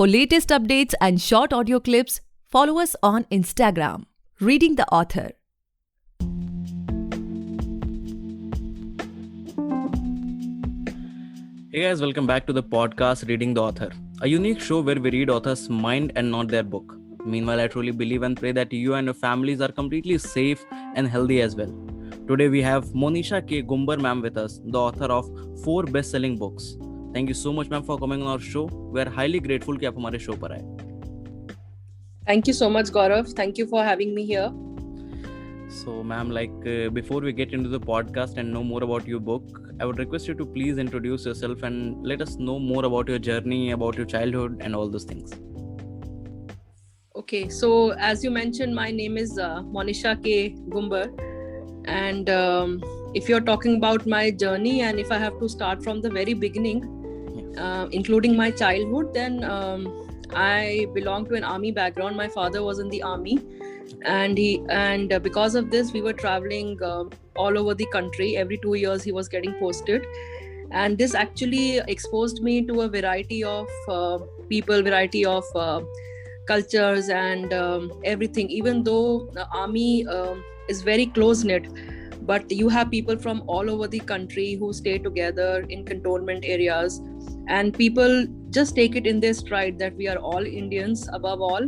For latest updates and short audio clips, follow us on Instagram, Reading the Author. Hey guys, welcome back to the podcast Reading the Author, a unique show where we read authors' mind and not their book. Meanwhile, I truly believe and pray that you and your families are completely safe and healthy as well. Today we have Monisha K. Gumbar ma'am with us, the author of 4 best-selling books. Thank you so much ma'am for coming on our show. We are highly grateful कि आप हमारे show पर आए. Thank you so much, Gaurav. Thank you for having me here. So ma'am, before we get into the podcast and know more about your book, I would request you to please introduce yourself and let us know more about your journey, about your childhood and all those things. Okay, so as you mentioned, my name is Monisha K. Gumbar. And if you're talking about my journey and if I have to start from the very beginning, including my childhood, then I belong to an army background. My father was in the army. And because of this, we were traveling all over the country. Every 2 years, he was getting posted. And this actually exposed me to a variety of people, variety of cultures and everything. Even though the army is very close-knit, but you have people from all over the country who stay together in cantonment areas. And people just take it in their stride that we are all Indians above all.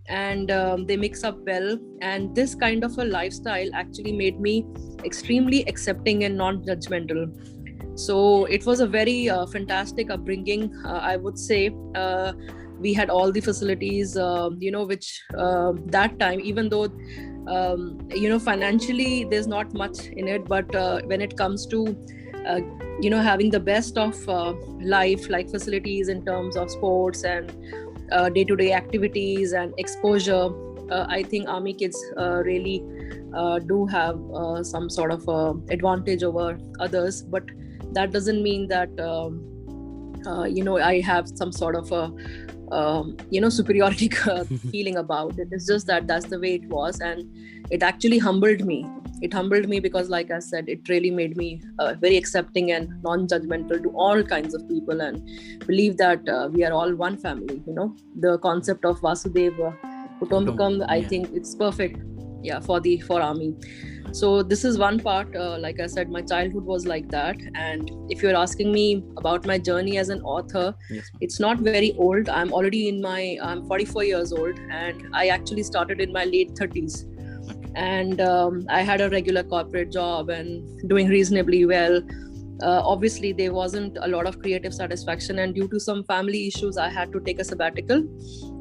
And they mix up well, and this kind of a lifestyle actually made me extremely accepting and non-judgmental. So it was a very fantastic upbringing. I would say we had all the facilities, which that time, even though financially there's not much in it, but when it comes to having the best of life, like facilities in terms of sports and day-to-day activities and exposure, I think army kids really do have some sort of advantage over others. But that doesn't mean that I have some sort of a superiority feeling about it. It's just that that's the way it was, and it actually humbled me. It humbled me because, like I said, it really made me very accepting and non-judgmental to all kinds of people, and believe that we are all one family. The concept of Vasudeva Kutumbakam, I think it's perfect, for army. So this is one part. Like I said, my childhood was like that. And if you're asking me about my journey as an author, Yes, it's not very old. I'm already I'm 44 years old, and I actually started in my late 30s. And I had a regular corporate job and doing reasonably well. Obviously, there wasn't a lot of creative satisfaction, and due to some family issues, I had to take a sabbatical.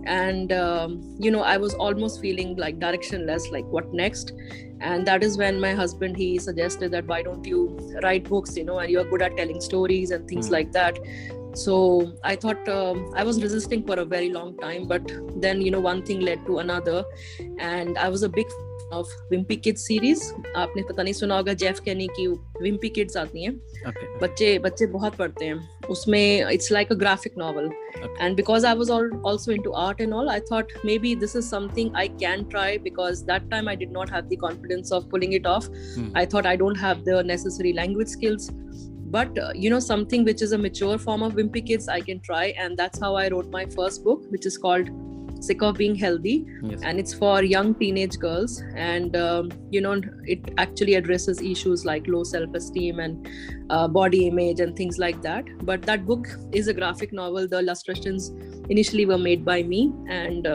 And I was almost feeling like directionless, like what next? And that is when my husband, he suggested that why don't you write books, and you're good at telling stories and things like that. So I thought, I was resisting for a very long time, but then one thing led to another, and I was a big fan of Wimpy Kids series. आपने पता नहीं सुना होगा, Jeff केनी की Wimpy Kids आती हैं. बच्चे बहुत पढ़ते हैं उसमें. It's like a graphic novel. And because I was also into art and all, I thought maybe this is something I can try, because that time I did not have the confidence of pulling it off. I thought I don't have the necessary language skills, but something which is a mature form of Wimpy Kids I can try. And that's how I wrote my first book, which is called Sick of Being Healthy. Yes. And it's for young teenage girls, and it actually addresses issues like low self-esteem and body image and things like that. But that book is a graphic novel. The illustrations initially were made by me, and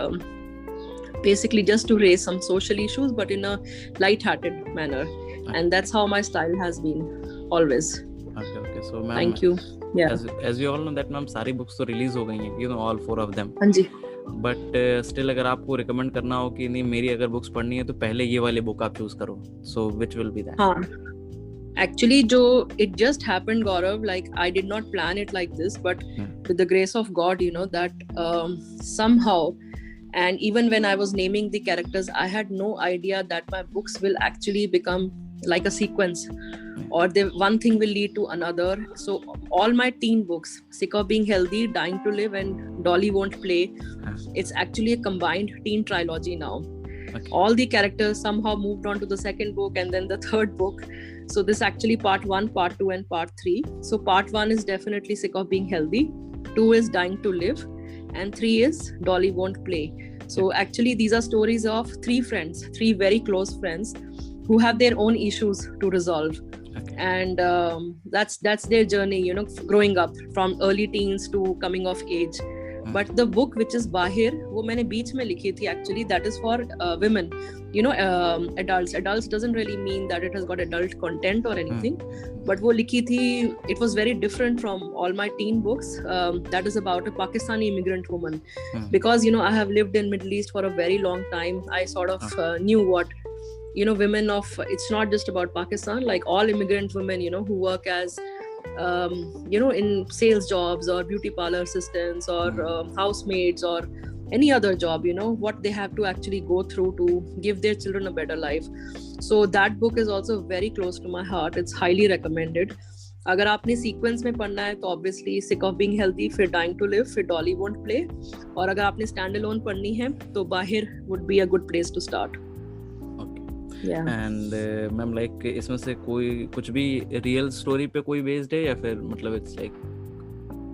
basically just to raise some social issues, but in a light-hearted manner. And that's how my style has been always. Okay. So ma'am, Thank you. Yeah. As you all know that ma'am, सारी books तो release हो गई हैं, all 4 of them. हाँ जी. But still अगर आपको recommend करना हो कि नहीं मेरी अगर बुक्स पढ़नी है तो पहले ये वाली बुक आप चूज करो, so which will be that? Actually, it just happened, Gaurav. Like, I did not plan it like this, but with the grace of God, that somehow, and even when I was naming the characters, I had no idea that my books will actually become like a sequence, or one thing will lead to another. So all my teen books, Sick of Being Healthy, Dying to Live, and Dolly Won't Play, it's actually a combined teen trilogy now. Okay. All the characters somehow moved on to the second book and then the third book. So this actually part 1, part 2 and part 3. So part 1 is definitely Sick of Being Healthy. 2 is Dying to Live. and 3 is Dolly Won't Play. So actually these are stories of 3 friends, 3 very close friends who have their own issues to resolve. Okay. And that's their journey, you know, growing up from early teens to coming of age. But the book which is Bahir, वो मैंने बीच में लिखी थी actually, that is for women, you know, adults doesn't really mean that it has got adult content or anything, but वो लिखी थी, it was very different from all my teen books. That is about a Pakistani immigrant woman, because, you know, I have lived in Middle East for a very long time. I sort of knew what, you know, women of, it's not just about Pakistan, like all immigrant women, you know, who work as you know, in sales jobs or beauty parlor assistants or housemaids or any other job, you know, what they have to actually go through to give their children a better life. So that book is also very close to my heart. It's highly recommended. अगर आपने sequence में पढ़ना है तो obviously sick of being healthy, फिर dying to live, फिर Dolly won't play, और अगर आपने स्टैंड अलोन पढ़नी है तो बाहिर would be a good place to start. And ma'am like इसमें से कोई कुछ भी रियल स्टोरी पे कोई बेस्ड है या फिर मतलब it's like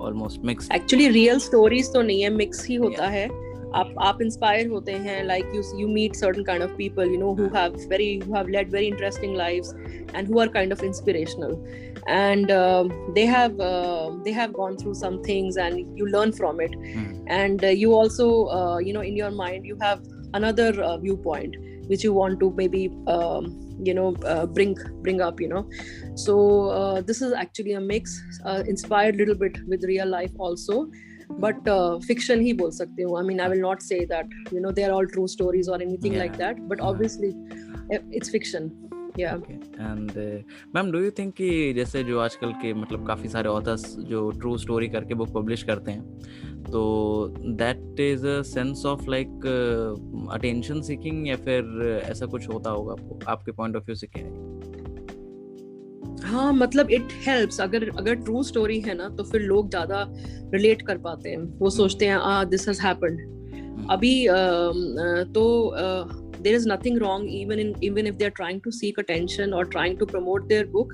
almost mix? Actually real stories तो नहीं है, मिक्स ही होता है. आप इंस्पायर होते हैं, like you meet certain kind of people, you know, who have led very interesting lives and who are kind of inspirational, and they have gone through some things and you learn from it, and you also you know, in your mind you have another viewpoint which you want to maybe you know, bring up, you know. So this is actually a mix, inspired little bit with real life also, but fiction ही बोल सकते हो. I mean, I will not say that, you know, they are all true stories or anything like that, but obviously it's fiction. Yeah. Okay. And ma'am, do you think कि जैसे जो आजकल के मतलब काफ़ी सारे ऑथर्स जो ट्रू स्टोरी करके बुक पब्लिश करते हैं, तो that is a sense of like attention seeking या फिर ऐसा कुछ होता होगा आपके पॉइंट ऑफ व्यू से क्या है? हाँ, मतलब इट हेल्प्स. अगर ट्रू स्टोरी है ना तो फिर लोग ज्यादा रिलेट कर पाते हैं. वो सोचते हैं दिस हैज हैपेंड. अभी तो there is nothing wrong even if they are trying to seek attention or trying to promote their book,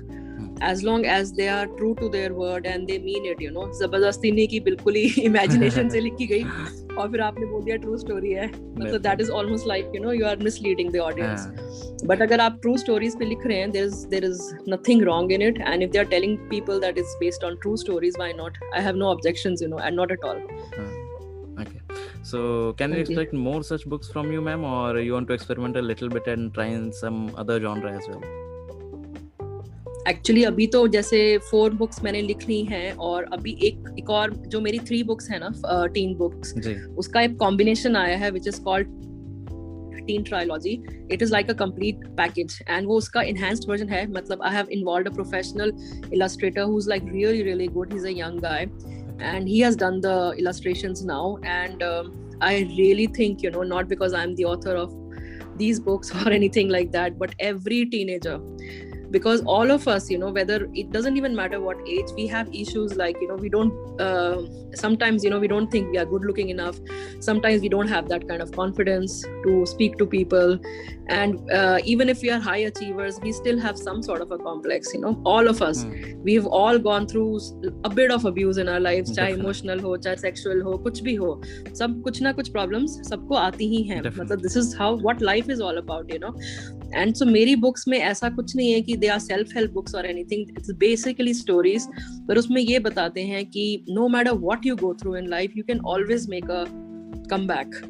as long as they are true to their word and they mean it, you know. जबरदस्ती नहीं कि बिल्कुल ही imagination से लिखी गई और फिर आपने बोल दिया ट्रू स्टोरी है, मतलब that is almost like, you know, you are misleading the audience. But अगर आप true stories पे लिख रहे हैं, there is nothing wrong in it, and if they are telling people that it's based on true stories, why not? I have no objections, you know, and not at all. Okay. So can we expect more such books from you, ma'am, or you want to experiment a little bit and try in some other genre as well? Actually अभी तो जैसे 4 books मैंने लिख ली हैं, और अभी एक और जो मेरी 3 books है ना, teen books, उसका एक combination आया है which is called teen trilogy. It is like a complete package, and वो उसका enhanced version है. मतलब I have involved a professional illustrator who's like really good. He's a young guy and he has done the illustrations now, and I really think, you know, not because I'm the author of these books or anything like that, but every teenager, because all of us, you know, whether it doesn't even matter what age, we have issues like, you know, we don't sometimes, you know, we don't think we are good looking enough. Sometimes we don't have that kind of confidence to speak to people, and even if we are high achievers, we still have some sort of a complex, you know. All of us, we've all gone through a bit of abuse in our lives, चाहे emotional हो, चाहे sexual हो, कुछ भी हो, सब कुछ ना कुछ problems सबको आती ही हैं. मतलब this is how what life is all about, you know. And so मेरी books में ऐसा कुछ नहीं है कि they are self-help books or anything. It's basically stories, पर उसमें ये बताते हैं कि no matter what you go through in life, you can always make a comeback.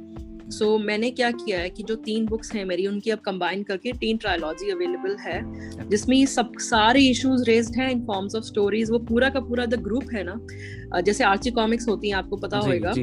So मैंने क्या किया है कि जो 3 books हैं मेरी, उनकी अब combine करके teen trilogy available है, जिसमें ये सब सारे issues raised हैं in forms of stories. वो पूरा का पूरा the group है ना, जैसे आर्ची कॉमिक्स होती हैं, आपको पता होगा,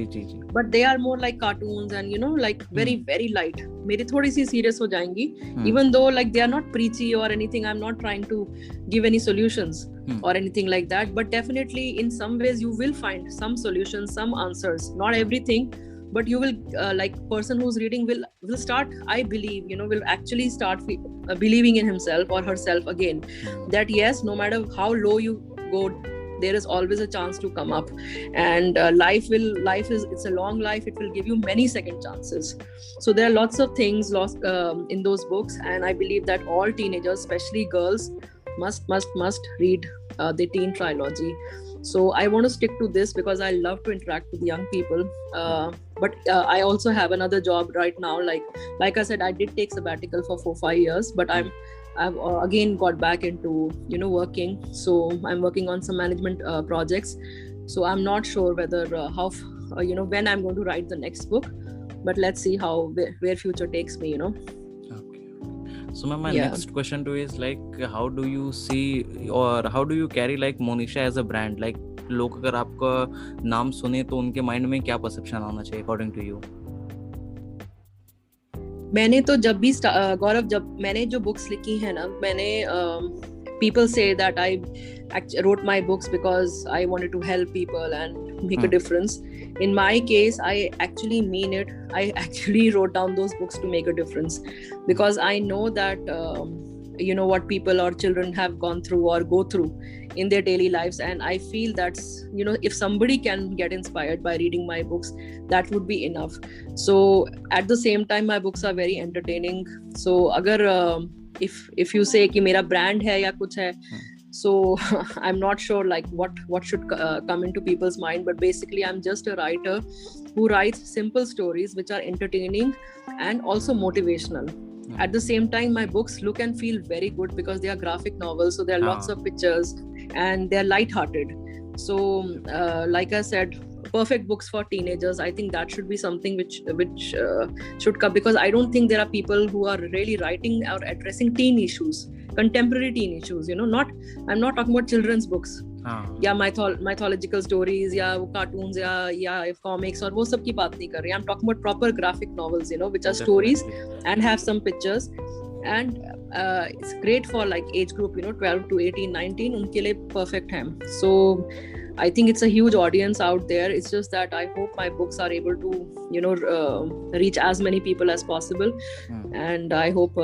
but they are more like cartoons and, you know, like very light. मेरी थोड़ी सी serious हो जाएंगी, even though like they are not preachy or anything. I'm not trying to give any solutions or anything like that, but definitely in some ways you will find some solutions, some answers, not everything, but you will like person who's reading will start, I believe, you know, will actually start believing in himself or herself again, that yes, no matter how low you go, there is always a chance to come up, and life is, it's a long life, it will give you many second chances. So there are lots of things lost in those books, and I believe that all teenagers, especially girls, must read the teen trilogy. So I want to stick to this because I love to interact with young people. But I also have another job right now. Like I said, I did take sabbatical for 4-5 years, but I've again got back into working. So I'm working on some management projects. So I'm not sure whether how when I'm going to write the next book, but let's see where future takes me. Okay. So my next question to you is like, how do you see or how do you carry like Monisha as a brand? Like लोग अगर आपका नाम सुने तो उनके mind में क्या perception आना चाहिए अकॉर्डिंग टू यू? मैंने तो जब भी गौरव, जब मैंने जो बुक्स लिखी है ना, मैंने people say that I wrote my books because I wanted to help people and make a difference. In my case, I actually mean it. I actually wrote down those books to make a difference because I know that what people or children have gone through or go through in their daily lives, and I feel that's if somebody can get inspired by reading my books, that would be enough. So at the same time, my books are very entertaining. So agar if you say कि मेरा brand है या कुछ है, so I'm not sure like what should come into people's mind, but basically I'm just a writer who writes simple stories which are entertaining and also motivational. At the same time, my books look and feel very good because they are graphic novels, so there are lots of pictures and they are light-hearted. So like I said, perfect books for teenagers. I think that should be something which should come, because I don't think there are people who are really writing or addressing teen issues, contemporary teen issues. I'm not talking about children's books. या mythological stories या वो cartoons या comics और वो सब की बात नहीं कर रही. I'm talking about proper graphic novels, which are stories and have some pictures, and it's great for like age group 12 to 18, 19. उनके लिए perfect है. So I think it's a huge audience out there. It's just that I hope my books are able to reach as many people as possible, and I hope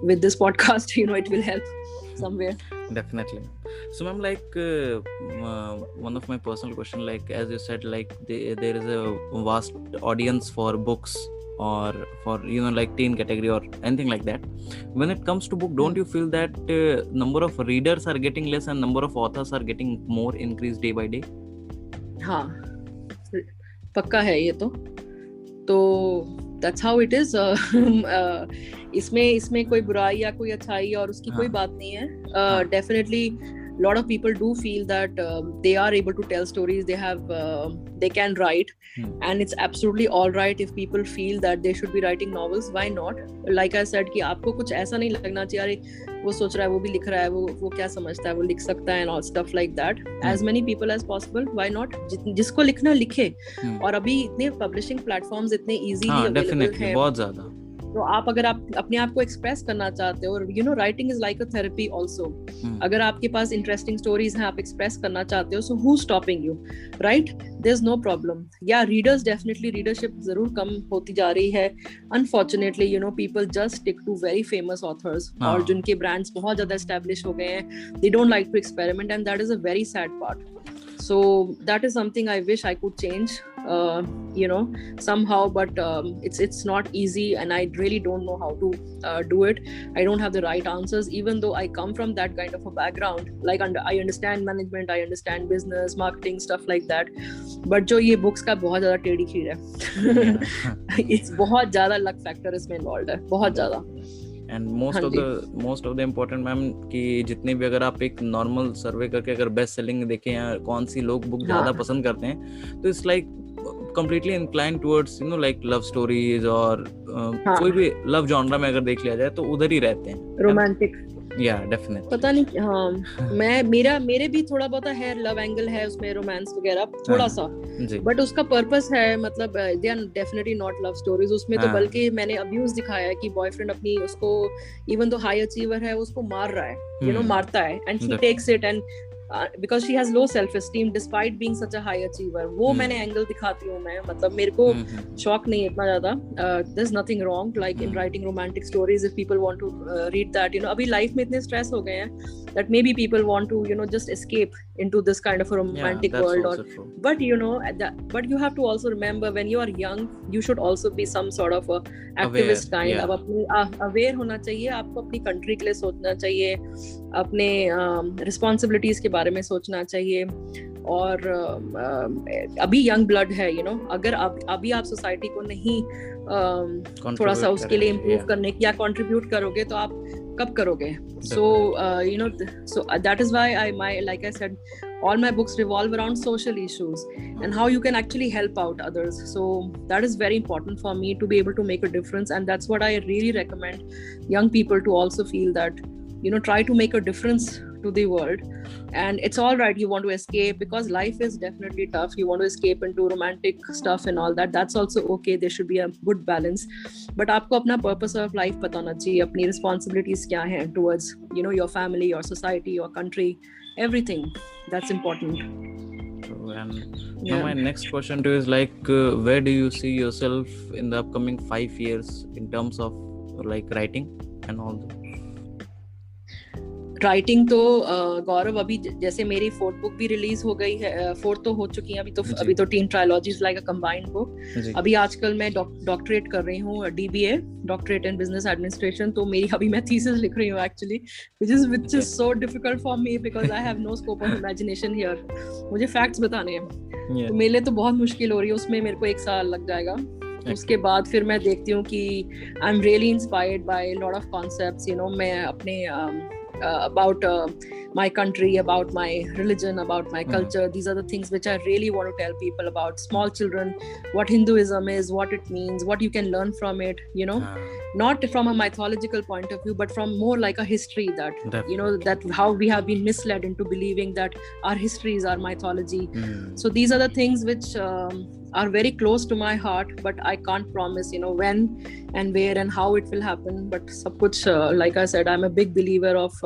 with this podcast it will help somewhere. Definitely. So ma'am, like one of my personal question, like as you said, like there is a vast audience for books or for like teen category or anything like that. When it comes to book, don't you feel that number of readers are getting less and number of authors are getting more increased day by day? हाँ, पक्का है ये तो that's how it is. इसमें कोई बुराई या कोई अच्छाई और उसकी कोई बात नहीं है. Definitely a lot of people do feel that they are able to tell stories, they can write, and it's absolutely all right if people feel that they should be writing novels. Why not? Like I said कि आपको कुछ ऐसा नहीं लगना चाहिए अरे वो सोच रहा है, वो भी लिख रहा है, वो क्या समझता है, वो लिख सकता है, and all stuff like that. As many people as possible, why not? जिसको लिखना लिखे. और अभी इतने publishing platforms इतने easily available हैं, बहुत ज़्यादा. तो आप अगर आप अपने आप को एक्सप्रेस करना चाहते हो, और writing is like a therapy also. अगर आपके पास इंटरेस्टिंग स्टोरीज हैं, आप एक्सप्रेस करना चाहते हो, so who stopping you, right? There is no problem. या रीडर्स, डेफिनेटली रीडरशिप जरूर कम होती जा रही है unfortunately. People just stick to very famous authors और जिनके ब्रांड्स बहुत ज्यादा एस्टैब्लिश हो गए हैं. They don't like to experiment, and that is a very sad part. So that is something I wish I could change, somehow, but it's not easy, and I really don't know how to do it. I don't have the right answers, even though I come from that kind of a background. Like I understand management, I understand business, marketing, stuff like that. But जो ये books का बहुत ज़्यादा टेढ़ी खीर है. It's बहुत ज़्यादा luck factor इसमें involved है, बहुत ज़्यादा. And most of the important ma'am कि जितने भी अगर आप एक नॉर्मल सर्वे करके अगर बेस्ट सेलिंग देखें या कौन सी लोग बुक ज्यादा पसंद करते हैं, तो it's like completely inclined towards like love stories और कोई भी लव जॉनरा में अगर देख लिया जाए तो उधर ही रहते हैं. रोमांटिक. Yeah, definitely. पता नहीं. हाँ, मेरे भी थोड़ा बहुत है, लव एंगल है उसमें, रोमांस वगैरह थोड़ा सा, बट उसका पर्पस है, मतलब they are definitely not love stories उसमें. तो बल्कि मैंने अब्यूज दिखाया है कि बॉयफ्रेंड अपनी उसको, इवन तो हाई अचीवर है, उसको मार रहा है, मारता है, and she takes it, and because she has low self esteem despite being such a high achiever. वो मैंने एंगल दिखाती हूँ मैं, मतलब मेरे को शौक नहीं है इतना ज्यादा. there's nothing wrong like in writing romantic stories if people want to read that. अभी लाइफ में इतने स्ट्रेस हो गए हैं, that maybe people want to, just escape into this kind of a romantic world, but but you have to also remember, when you are young, you should also be some sort of a activist kind. अब अपनी aware होना चाहिए, आपको अपनी country के लिए सोचना चाहिए, अपने responsibilities के बारे में सोचना चाहिए. और अभी यंग ब्लड है, अगर अभी आप सोसाइटी को नहीं थोड़ा सा उसके लिए इम्प्रूव करने या कंट्रीब्यूट करोगे तो आप कब करोगे? So that is why like I said, all my books revolve around social issues and how you can actually help out others. So that is very important for me, to be able to make a difference, and that's what I really recommend young people to also feel, that try to make a difference to the world. And it's all right, you want to escape, because life is definitely tough. You want to escape into romantic stuff and all that. That's also okay. There should be a good balance. But आपको अपना purpose of life पता होना चाहिए, अपनी responsibilities क्या हैं towards your family, your society, your country, everything. That's important. And now my next question to you is like, where do you see yourself in the upcoming 5 years in terms of like writing and all that? Writing तो गौरव, अभी जैसे मेरी 4th book भी release हो गई है, 4th तो हो चुकी है अभी तो 3 ट्रायलॉजीज लाइक अ कंबाइंड बुक. अभी आजकल मैं डॉक्टरेट कर रही हूँ, DBA, doctorate in business administration. तो मेरी अभी मैं थीसिस लिख रही हूँ actually, which is so difficult for me because I have no scope of imagination here. मुझे फैक्ट्स बताने हैं, तो मेरे लिए तो बहुत मुश्किल हो रही है. उसमें मेरे को 1 साल लग जाएगा. उसके बाद फिर मैं देखती हूँ कि I am really inspired by lot of concepts. मैं अपने about my country, about my religion, about my culture. These are the things which I really want to tell people about. Small children, what Hinduism is, what it means, what you can learn from it, not from a mythological point of view, but from more like a history, that that how we have been misled into believing that our histories are mythology. So these are the things which are very close to my heart, but I can't promise when and where and how it will happen. But sab kuch, like I said, I'm a big believer of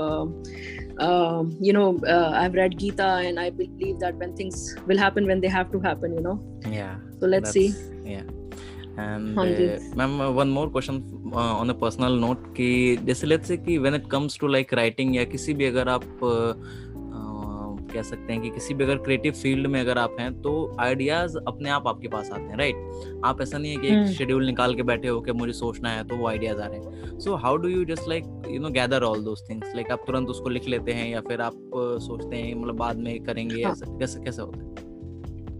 I've read Gita, and I believe that when things will happen when they have to happen. So let's see. And ma'am, one more question on a personal note, कि जैसे let's say कि when it comes to like writing, या किसी भी अगर आप कह सकते हैं कि किसी भी अगर क्रिएटिव फील्ड में अगर आप हैं, तो आइडियाज अपने आप आपके पास आते हैं, राइट? आप ऐसा नहीं है कि एक शेड्यूल निकाल के बैठे हो कि मुझे सोचना है तो वो आइडियाज आ रहे हैं. So how do you just like gather all those things? Like आप तुरंत उसको लिख लेते हैं, या फिर आप सोचते हैं मतलब बाद में करेंगे? कैसे होता है?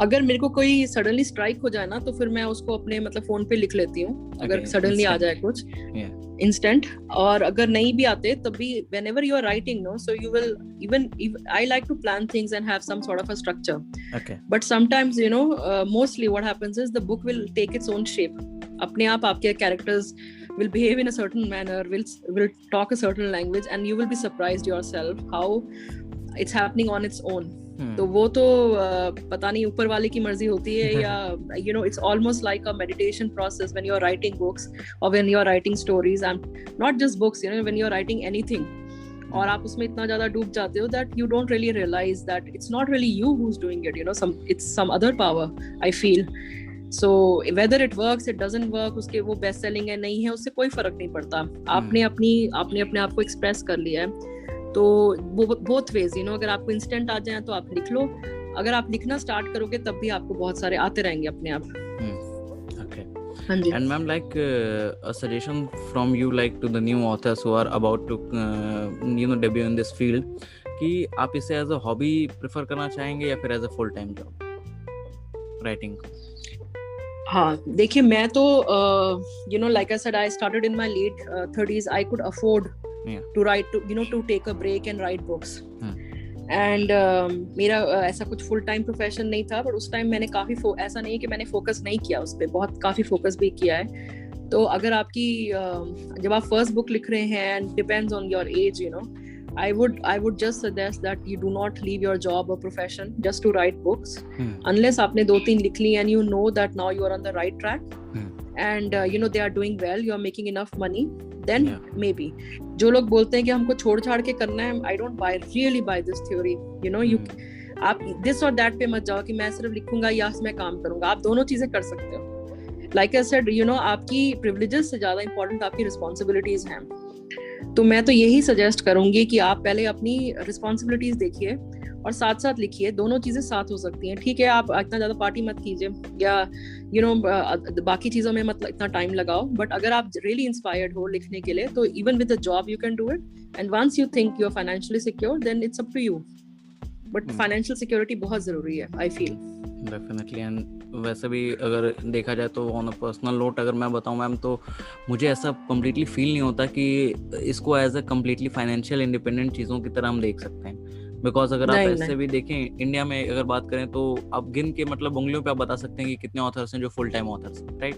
अगर मेरे को कोई सडनली स्ट्राइक हो जाए ना, तो फिर मैं उसको अपने फोन पे लिख लेती हूँ. अगर सडनली आ जाए कुछ इंस्टेंट, और अगर नहीं भी आते तब भी, whenever you are writing, so you will even I like to plan things and have some sort of a structure. But sometimes mostly what happens is the book will take its own shape. अपने आप आपके characters will behave in a certain manner, will talk a certain language, and you will be surprised yourself how it's happening on its own. तो वो तो पता नहीं ऊपर वाले की मर्जी होती है, या it's almost like a meditation process when you're writing books or when you're writing stories, and not just books, when you're writing anything. और आप उसमें इतना ज़्यादा डूब जाते हो that you don't really realize that it's not really you who's doing it, it's some other power, I feel. So whether it works, it doesn't work, उसके वो बेस्ट सेलिंग है नहीं है, उससे कोई फर्क नहीं पड़ता. आपने अपने आप को एक्सप्रेस कर लिया है. तो both ways, अगर आपको इंस्टेंट आ जाए तो आप लिख लो, अगर आप लिखना स्टार्ट करोगे तब भी आपको बहुत सारे आते रहेंगे अपने आप. Okay. And ma'am, like a suggestion from you, like to the new authors who are about to debut in this field, कि आप इसे as a hobby prefer करना चाहेंगे या फिर as a full time job writing? हाँ, देखिए मैं तो like I said, I started in my late 30s. I could afford to write, to take a break and write books. And मेरा ऐसा कुछ फुल टाइम प्रोफेशन नहीं था, but उस टाइम मैंने काफी ऐसा नहीं है कि मैंने फोकस नहीं किया उस पर, काफी फोकस भी किया है. तो अगर आपकी जब आप फर्स्ट बुक लिख रहे हैं, and depends on your age, I would just suggest that you do not leave your job or profession just to write books, unless आपने 2-3 लिख ली and you know that now you are on the right track, and they are doing well, you are making enough money, then maybe. जो लोग बोलते हैं कि हमको छोड़ छाड़ के करना है, I don't really buy this theory. आप this or that पे मत जाओ कि मैं सिर्फ लिखूंगा या मैं काम करूंगा. आप दोनों चीजें कर सकते हो. Like I said, आपकी privileges से ज्यादा important आपकी responsibilities हैं. तो मैं तो यही सजेस्ट करूंगी कि आप पहले अपनी रिस्पॉन्सिबिलिटीज देखिए और साथ साथ लिखिए, दोनों चीजें साथ हो सकती हैं। ठीक है, आप इतना ज्यादा पार्टी मत कीजिए या बाकी चीजों में मतलब इतना टाइम लगाओ, बट अगर आप रियली इंस्पायर्ड हो लिखने के लिए तो even with a job you can do it, and once you think you are financially secure then it's up to you, but financial security बहुत जरूरी है, आई फील। डेफिनेटली। एंड वैसे भी अगर देखा जाए तो ऑन अ पर्सनल नोट अगर मैं बताऊं मैम, तो मुझे ऐसा कम्प्लीटली फील नहीं होता कि इसको as a completely financial independent चीज़ों की तरह हम देख सकते हैं। बिकॉज अगर आप ऐसे भी देखें, इंडिया में अगर बात करें तो आप गिन के मतलब उंगलियों पे आप बता सकते हैं कि कितने ऑथर्स हैं जो फुल टाइम ऑथर्स हैं, राइट?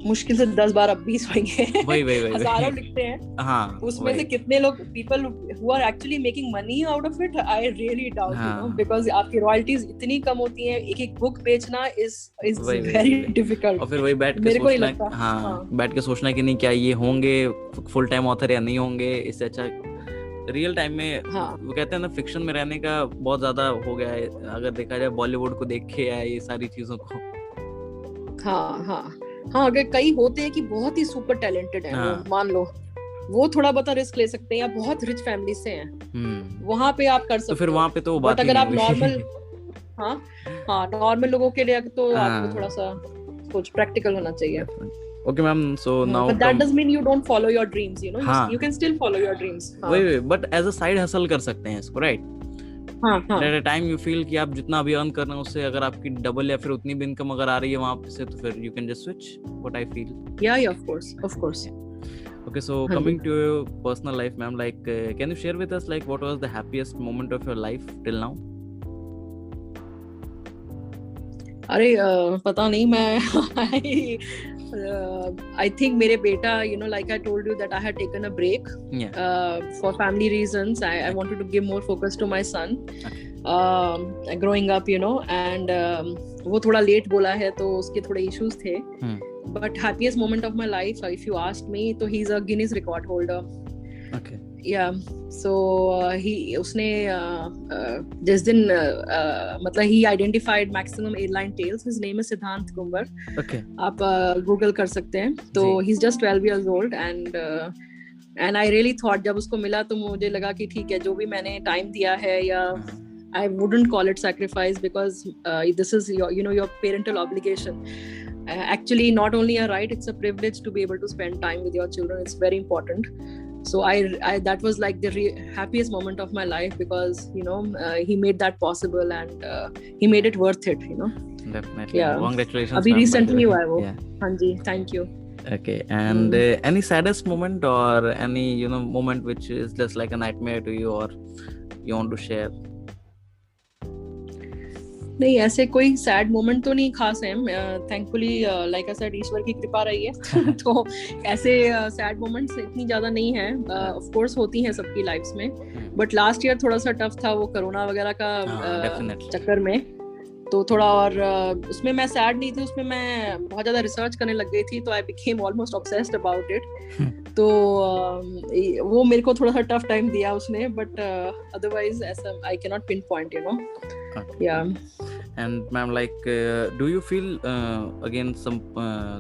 मुश्किल से 10 12 20 होंगे, वही हजारों लिखते हैं। हाँ, उसमें से कितने लोग people who are actually making money out of it, I really doubt, you know, because आपकी रॉयल्टीज इतनी कम होती हैं, एक एक बुक बेचना इज वेरी डिफिकल्ट। और फिर वही बैठ के सोचना, बैठ के सोचना कि नहीं क्या ये होंगे फुल टाइम ऑथर या नहीं होंगे, इससे अच्छा रियल टाइम में वो कहते हैं ना, फिक्शन में रहने का बहुत ज्यादा हो गया है अगर देखा जाए, बॉलीवुड को देख के या ये सारी चीजों को। हाँ, अगर कई होते हैं कि बहुत ही सुपर टैलेंटेड हैं, वो मान लो वो थोड़ा बहुत रिस्क ले सकते हैं या बहुत रिच फैमिली से हैं, वहां पे आप कर सकते हो, तो फिर वहां पे तो बात बट अगर आप नॉर्मल नॉर्मल लोगों के लिए तो आपको थोड़ा सा कुछ प्रैक्टिकल होना चाहिए। Okay ma'am, so now but that doesn't mean you don't follow your dreams, you know, you can still follow your dreams. wait, but as a side hustle कर सकते हैं इसको, right? at a time you feel कि आप जितना अभी earn कर रहे हैं उससे अगर आपकी डबल या फिर उतनी भी इनकम अगर आ रही है वहां से, तो फिर you can just switch, what I feel. Yeah, of course. Okay, so coming to your personal life ma'am, like can you share with us like what was the happiest moment of your life till now? अरे पता नहीं, मैं I think मेरे बेटा, you know, like I told you that I had taken a break for family reasons. I wanted to give more focus to my son growing up, you know, and वो थोड़ा late बोला है तो उसके थोड़े issues थे, but happiest moment of my life, if you ask me, तो he's a Guinness record holder. Okay. Yeah, so उसने जिस दिन मतलब he identified maximum airline tails. His name is Siddhant Kumbar. Okay. आप Google कर सकते हैं, तो he's just 12 years old and I really thought जब उसको मिला तो मुझे लगा कि ठीक है, जो भी मैंने टाइम दिया है, या I wouldn't call it sacrifice because this is your parental obligation. Actually, not only a right, it's a privilege to be able to spend time with your children. It's very important. So I that was like the happiest moment of my life because he made that possible and he made it worth it. Definitely. Yeah. Congratulations. अभी recently हुआ है वो. Yeah. हाँ जी, thank you. Okay, and any saddest moment or any moment which is just like a nightmare to you or you want to share? नहीं, ऐसे कोई sad moment तो नहीं खास है, थैंकफुली लाइक आई सेड ईश्वर की कृपा रही है तो ऐसे सैड मोमेंट्स इतनी ज्यादा नहीं है, ऑफ कोर्स होती हैं सबकी लाइफ्स में, बट लास्ट ईयर थोड़ा सा टफ था वो कोरोना वगैरह का चक्कर में, तो थोड़ा, और उसमें मैं सैड नहीं थी, उसमें मैं बहुत ज्यादा रिसर्च करने लग गई थी, तो I became almost obsessed about it, तो वो मेरे को थोड़ा सा टफ टाइम दिया उसने, बट अदरवाइज ऐसा I can not pin point, या। And ma'am, like do you feel again some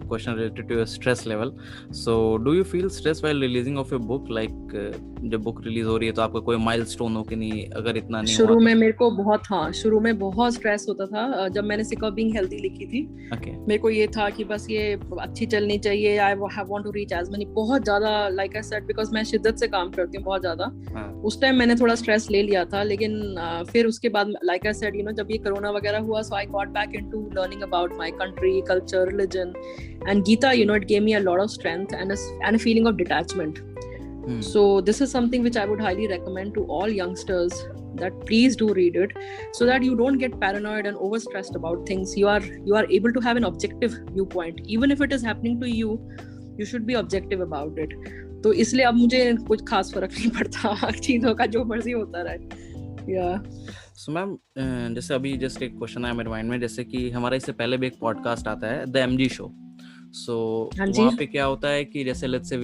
question related to your stress level, so do you feel stress while releasing of your book, like जब book release हो रही है तो आपका कोई milestone हो कि नहीं, अगर इतना नहीं शुरू में मेरे को बहुत शुरू में बहुत स्ट्रेस होता था जब मैंने सिक ऑफ बीइंग हेल्दी लिखी थी। मेरे को ये था कि बस ये अच्छी चलनी चाहिए, I want to reach as many, बहुत ज्यादा, लाइक आई सेड, बिकॉज मैं शिद्दत से काम करती हूँ बहुत ज्यादा, उस टाइम मैंने थोड़ा स्ट्रेस ले लिया था, लेकिन फिर उसके बाद लाइक आई सेड जब ये कोरोना वगैरह हुआ, so I got back into learning about my country, culture, religion, and Gita, it gave me a lot of strength and a feeling of detachment. So this is something which I would highly recommend to all youngsters, that please do read it, so that you don't get paranoid and overstressed about things. You are able to have an objective viewpoint, even if it is happening to you. You should be objective about it. तो इसलिए अब मुझे कुछ खास फर्क नहीं पड़ता, चीजों का जो मर्जी होता रहे। So मैम, जैसे अभी जस्ट एक क्वेश्चन आया मेरे माइंड में, जैसे कि हमारा इससे पहले भी एक पॉडकास्ट आता है द एमजी शो, सो हाँ जी। वहाँ पे क्या होता है कि जैसे लेट्स से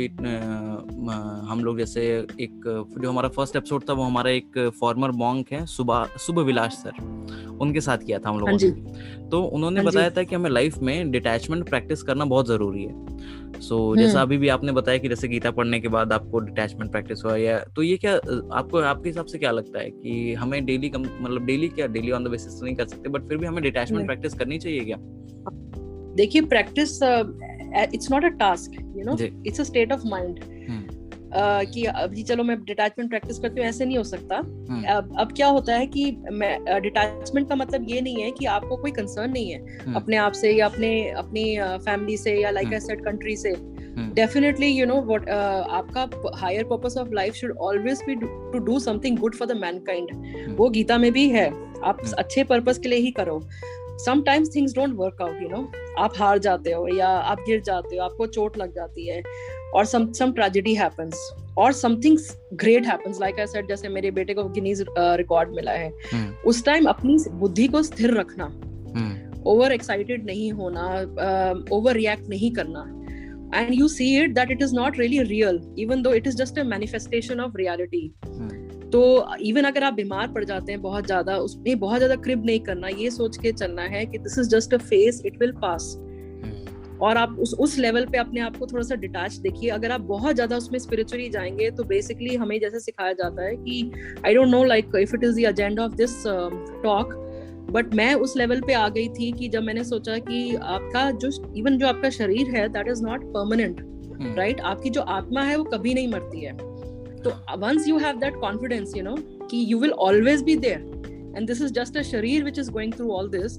हम लोग जैसे एक जो हमारा फर्स्ट एपिसोड था वो हमारा एक फॉर्मर मॉन्क है सुबह विलास सर, उनके साथ किया था हम हाँ लोगों जी। ने। तो उन्होंने हाँ जी। बताया था कि हमें लाइफ में डिटैचमेंट प्रैक्टिस करना बहुत ज़रूरी है। सो जैसा अभी भी आपने बताया कि जैसे गीता पढ़ने के बाद आपको डिटैचमेंट प्रैक्टिस हुआ, या तो ये क्या आपको आपके हिसाब से क्या लगता है कि हमें डेली मतलब डेली ऑन द बेसिस तो नहीं कर सकते, बट फिर भी हमें डिटैचमेंट प्रैक्टिस करनी चाहिए क्या? देखिए, practice it's not a task, you know, it's a state of mind. कि अभी चलो मैं डिटैचमेंट प्रैक्टिस करती हूँ, ऐसे नहीं हो सकता। अब क्या होता है कि डिटैचमेंट का मतलब ये नहीं है कि आपको कोई कंसर्न नहीं है अपने आप से या अपनी फैमिली से या लाइक आई सेड कंट्री से। डेफिनेटली यू नो व्हाट, आपका higher purpose of life should always be to do something good for the mankind. वो गीता में भी है, आप अच्छे पर्पस के लिए ही करो। Sometimes things don't work out, you know, आप हार जाते हो या आप गिर जाते हो, आपको चोट लग जाती है, और some tragedy happens or something great happens, like I said, जैसे मेरे बेटे को गिनीज रिकॉर्ड मिला है। उस टाइम अपनी बुद्धि को स्थिर रखना, ओवर एक्साइटेड नहीं होना, ओवर रिएक्ट नहीं करना, and you see it that it is not really real, even though it is just a manifestation of reality. तो इवन अगर आप बीमार पड़ जाते हैं बहुत ज्यादा, उसमें बहुत ज्यादा क्रिब नहीं करना, ये सोच के चलना है कि this is just a phase, it will pass. और आप उस लेवल पे अपने आप को थोड़ा सा डिटैच देखिए। अगर आप बहुत ज्यादा उसमें स्पिरिचुअली जाएंगे तो बेसिकली हमें जैसे सिखाया जाता है कि I don't know like if it is the agenda of this talk, but मैं उस लेवल पे आ गई थी कि जब मैंने सोचा कि आपका जो आपका शरीर है that is not permanent, right? आपकी जो आत्मा है वो कभी नहीं मरती है। तो once you have that confidence, you know, कि you will always be there, and this is just a sharir which is going through all this,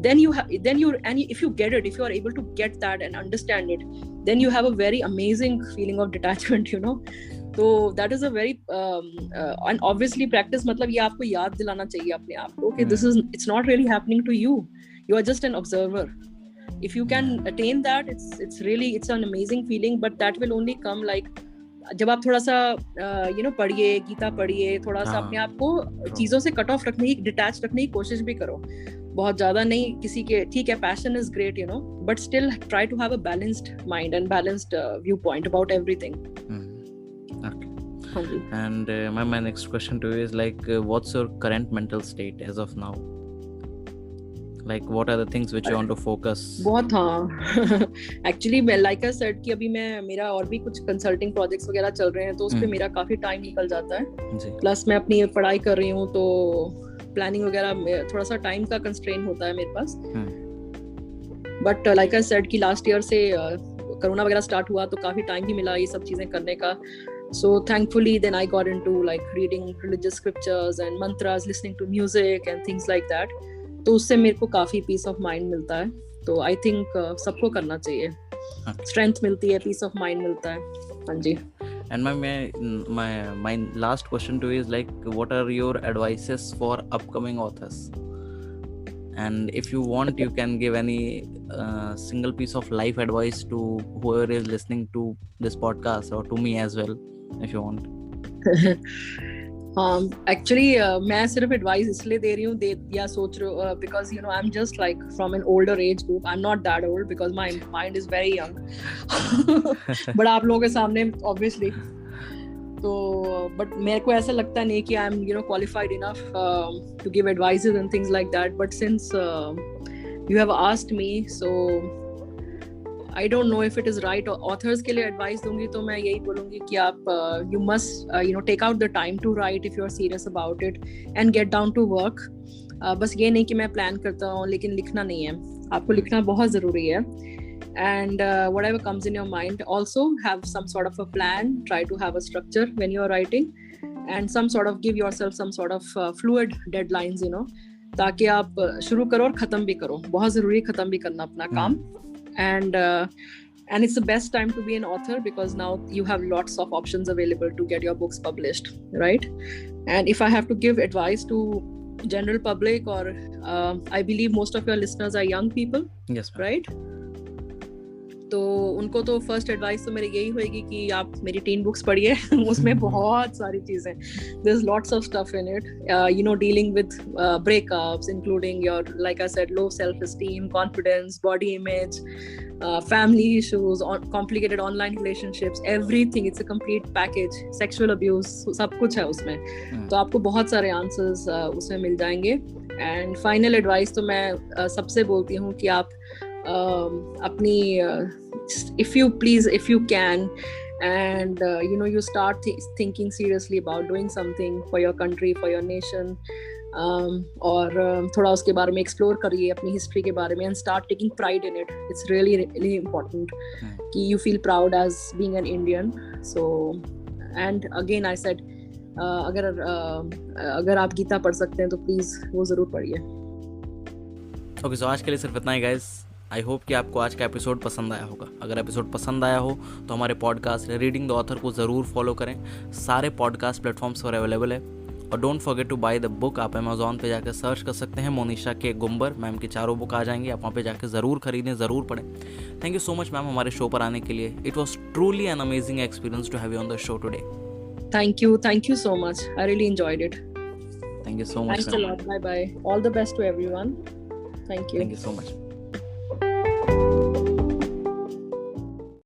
then if you get it, if you are able to get that and understand it, then you have a very amazing feeling of detachment, you know. So that is a very and obviously practice मतलब ये आपको याद दिलाना चाहिए अपने आप को कि it's not really happening to you, you are just an observer. If you can attain that, it's an amazing feeling, but that will only come like जब आप थोड़ा सा यू नो पढ़िए, गीता पढ़िए, थोड़ा सा अपने आप को चीजों से कट ऑफ रखने की, डिटैच रखने की कोशिश भी करो। बहुत ज्यादा नहीं, किसी के ठीक है, passion is great, you know, but still try to have a balanced mind and balanced view point about everything. And my next question to you is like what's your current mental state as of now? Like what are the things which you want to focus? बहुत, हाँ actually मैं like I said कि अभी मेरा और भी कुछ consulting projects वगैरह चल रहे हैं, तो उस पे मेरा काफी टाइम निकल जाता है। प्लस मैं अपनी पढ़ाई कर रही हूँ, तो प्लानिंग वगैरह थोड़ा सा टाइम का कंस्ट्रेन होता है मेरे पास। बट लाइक आई सेड कि लास्ट ईयर से कोरोना वगैरह स्टार्ट हुआ तो काफी टाइम भी मिला ये सब चीजें करने का। So thankfully then I got into like reading religious scriptures and mantras, listening to music and things like that. तो उससे मेरे को काफी पीस ऑफ माइंड मिलता है। तो आई थिंक सबको करना चाहिए, स्ट्रेंथ मिलती है, पीस ऑफ माइंड मिलता है। हाँ जी। And my last question to you is like what are your advices for upcoming authors? And if you want, you can give any single piece of life advice to whoever is listening to this podcast or to me as well, if you want. Actually मैं सिर्फ advice इसलिए दे रही हूँ या सोच रही हूँ because you know I am just like from an older age group, I am not that old because my mind is very young but आप लोगों के सामने ऑब्वियसली। तो बट मेरे को ऐसा लगता नहीं कि I am you know qualified enough to give advices and things like that, but since you have asked me, so I don't know if it is right. Authors के लिए advice दूंगी तो मैं यही बोलूंगी कि आप you must you know take out the time to write if you are serious about it and get down to work. बस ये नहीं कि मैं प्लान करता हूँ लेकिन लिखना नहीं है, आपको लिखना बहुत ज़रूरी है। And whatever comes in your mind, also have some sort of a plan. Try to have a structure when you are writing, and some sort of give yourself some sort of fluid deadlines, you know, ताकि आप शुरू करो और ख़त्म भी करो। बहुत ज़रूरी है ख़त्म भी करना अपना काम। And it's the best time to be an author because now you have lots of options available to get your books published, right? And if I have to give advice to general public, or I believe most of your listeners are young people, yes, ma'am. right? तो उनको तो first advice तो मेरी यही होगी कि आप मेरी 3 बुक्स पढ़िए. उसमें बहुत सारी चीजें, there is lots of stuff in it, you know, dealing with breakups, including your, like I said, low self esteem, confidence, body image, family issues, complicated online relationships, everything. It's a complete package. Sexual abuse, सब कुछ है उसमें. तो आपको बहुत सारे answers उसमें मिल जाएंगे. एंड फाइनल एडवाइस तो मैं सबसे बोलती हूँ कि आप अपनी if you can, and you know, you start thinking seriously about doing something for your country, for your nation, और थोड़ा उसके बारे में एक्सप्लोर करिए, अपनी हिस्ट्री के बारे में, and start taking pride in it. It's really really important कि you feel proud as being an Indian. So, and again I said, अगर आप गीता पढ़ सकते हैं तो प्लीज वो जरूर पढ़िए. ओके, सो आज के लिए सिर्फ इतना ही गाइस. आई होप कि आपको आज का एपिसोड पसंद आया होगा. अगर एपिसोड पसंद आया हो तो हमारे पॉडकास्ट रीडिंग द ऑथर को ज़रूर फॉलो करें. सारे पॉडकास्ट प्लेटफॉर्म्स पर अवेलेबल है. और don't forget to buy the book. आप अमेजोन पे जाकर सर्च कर सकते हैं मोनिशा के गुम्बर. मैम की 4 बुक आ जाएंगी. आप वहाँ पे जाकर ज़रूर खरीदें, ज़रूर पढ़ें. Thank you so much ma'am हमारे शो पर आने के लिए. It was truly an amazing experience to have you on the show today. Thank you so much. I really enjoyed it. Thank you so much. Thanks a lot. Bye bye. All the best to everyone. Thank you. Thank you so much.